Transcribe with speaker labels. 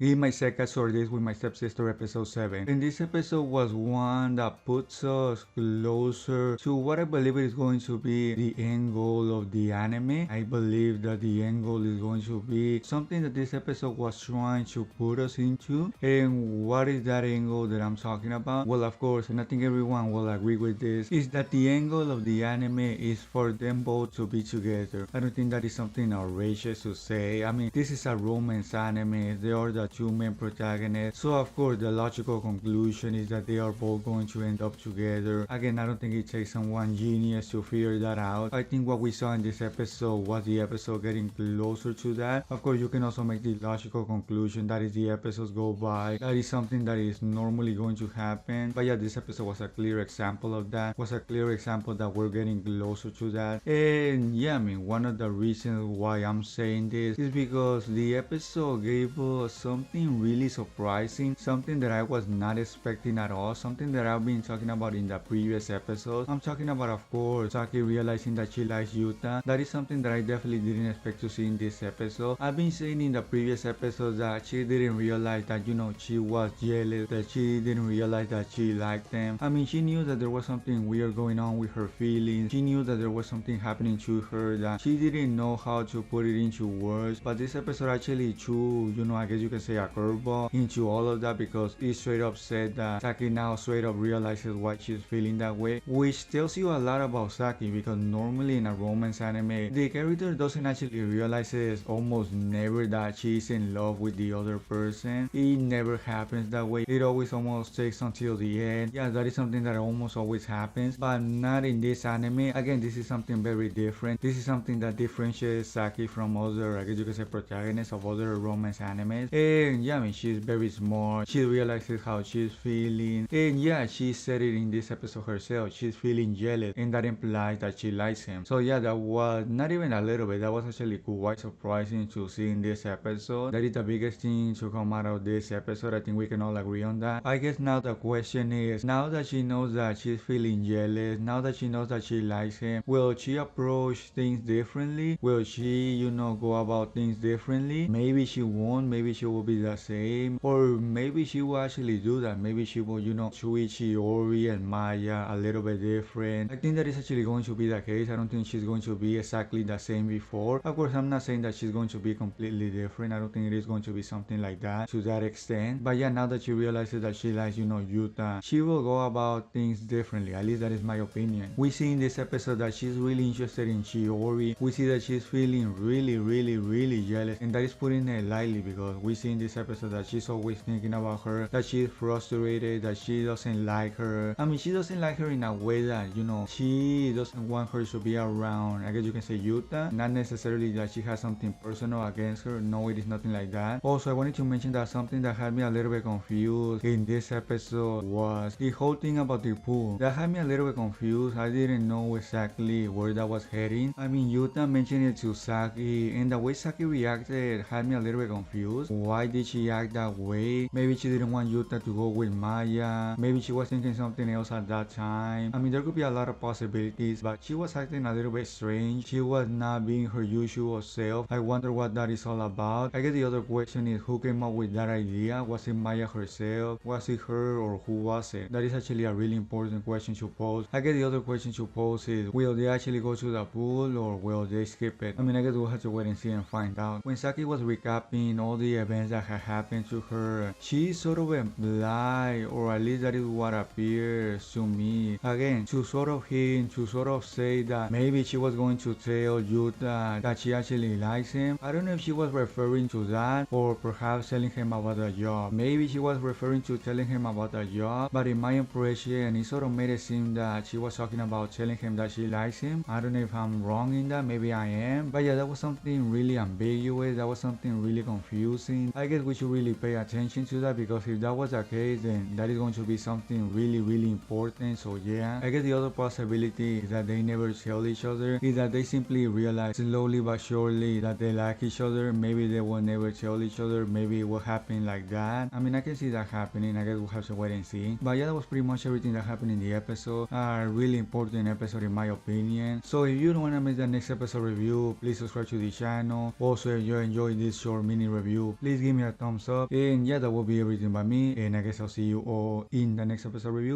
Speaker 1: Gimai Seikatsu, or This With My Stepsister episode 7. And this episode was one that puts us closer to what I believe is going to be the end goal of the anime. I believe that the end goal is going to be something that this episode was trying to put us into. And what is that end goal that I'm talking about? Well, of course, and I think everyone will agree with this, is that the end goal of the anime is for them both to be together. I don't think that is something outrageous to say. I mean, this is a romance anime. They are the two main protagonists. So of course the logical conclusion is that they are both going to end up together. Again, I don't think it takes someone genius to figure that out. I think what we saw in this episode was the episode getting closer to that. Of course, you can also make the logical conclusion that as the episodes go by, that is something that is normally going to happen. But yeah, this episode was a clear example of that. Was a clear example that we're getting closer to that. And yeah, I mean, one of the reasons why I'm saying this is because the episode gave us something really surprising, something that I was not expecting at all, something that I've been talking about in the previous episodes. I'm talking about, of course, Saki realizing that she likes Yuuta. That is something that I definitely didn't expect to see in this episode. I've been saying in the previous episodes that she didn't realize that, you know, she was jealous, that she didn't realize that she liked them. I mean, she knew that there was something weird going on with her feelings. She knew that there was something happening to her that she didn't know how to put it into words. But this episode actually threw, you know, I guess you can say a curveball into all of that, because it straight up said that Saki now straight up realizes why she's feeling that way, which tells you a lot about Saki, because normally in a romance anime, the character doesn't actually realizes almost never that she's in love with the other person. It never happens that way. It always almost takes until the end. Yeah, that is something that almost always happens, but not in this anime. Again, this is something very different. This is something that differentiates Saki from other, I guess you can say, protagonists of other romance animes. And yeah, I mean, she's very smart. She realizes how she's feeling. And yeah, she said it in this episode herself. She's feeling jealous, and that implies that she likes him. So yeah, that was not even a little bit. That was actually quite surprising to see in this episode. That is the biggest thing to come out of this episode. I think we can all agree on that. I guess now the question is, now that she knows that she's feeling jealous, now that she knows that she likes him, will she approach things differently? Will she, you know, go about things differently? Maybe she won't. Maybe she will be the same. Or maybe she will actually do that. Maybe she will, you know, treat Shiori and Maaya a little bit different. I think that is actually going to be the case. I don't think she's going to be exactly the same before. Of course, I'm not saying that she's going to be completely different. I don't think it is going to be something like that to that extent. But yeah, now that she realizes that she likes, you know, Yuuta, she will go about things differently. At least that is my opinion. We see in this episode that she's really interested in Shiori. We see that she's feeling really jealous, and that is putting it lightly, because we see in this episode that she's always thinking about her, that she's frustrated, that she doesn't like her. I mean, she doesn't like her in a way that, you know, she doesn't want her to be around, I guess you can say, Yuuta. Not necessarily that she has something personal against her. No, it is nothing like that. Also, I wanted to mention that something that had me a little bit confused in this episode was the whole thing about the pool. That had me a little bit confused. I didn't know exactly where that was heading. I mean, Yuuta mentioned it to Saki, and the way Saki reacted had me a little bit confused. Why did she act that way? Maybe she didn't want Yuuta to go with Maaya. Maybe she was thinking something else at that time. I mean, there could be a lot of possibilities, but she was acting a little bit strange. She was not being her usual self. I wonder what that is all about. I guess the other question is, who came up with that idea? Was it Maaya herself? Was it her, or who was it? That is actually a really important question to pose. I guess the other question to pose is, will they actually go to the pool, or will they skip it? I mean, I guess we'll have to wait and see and find out. When Saki was recapping all the events that had happened to her, she sort of implied, or at least that is what appears to me, again, to sort of hint, to sort of say that maybe she was going to tell Yuuta that she actually likes him. I don't know if she was referring to that, or perhaps telling him about the job. Maybe she was referring to telling him about the job, but in my impression, it sort of made it seem that she was talking about telling him that she likes him. I don't know if I'm wrong in that. Maybe I am. But yeah, that was something really ambiguous. That was something really confusing. I guess we should really pay attention to that, because if that was the case, then that is going to be something really important. So yeah, I guess the other possibility is that they never tell each other, is that they simply realize slowly but surely that they like each other. Maybe they will never tell each other. Maybe it will happen like that. I mean, I can see that happening. I guess we'll have to wait and see. But yeah, that was pretty much everything that happened in the episode. A really important episode in my opinion. So if you don't want to miss the next episode review, please subscribe to the channel. Also, if you enjoyed this short mini review, please give give me a thumbs up. And yeah, that will be everything by me. And I guess I'll see you all in the next episode review.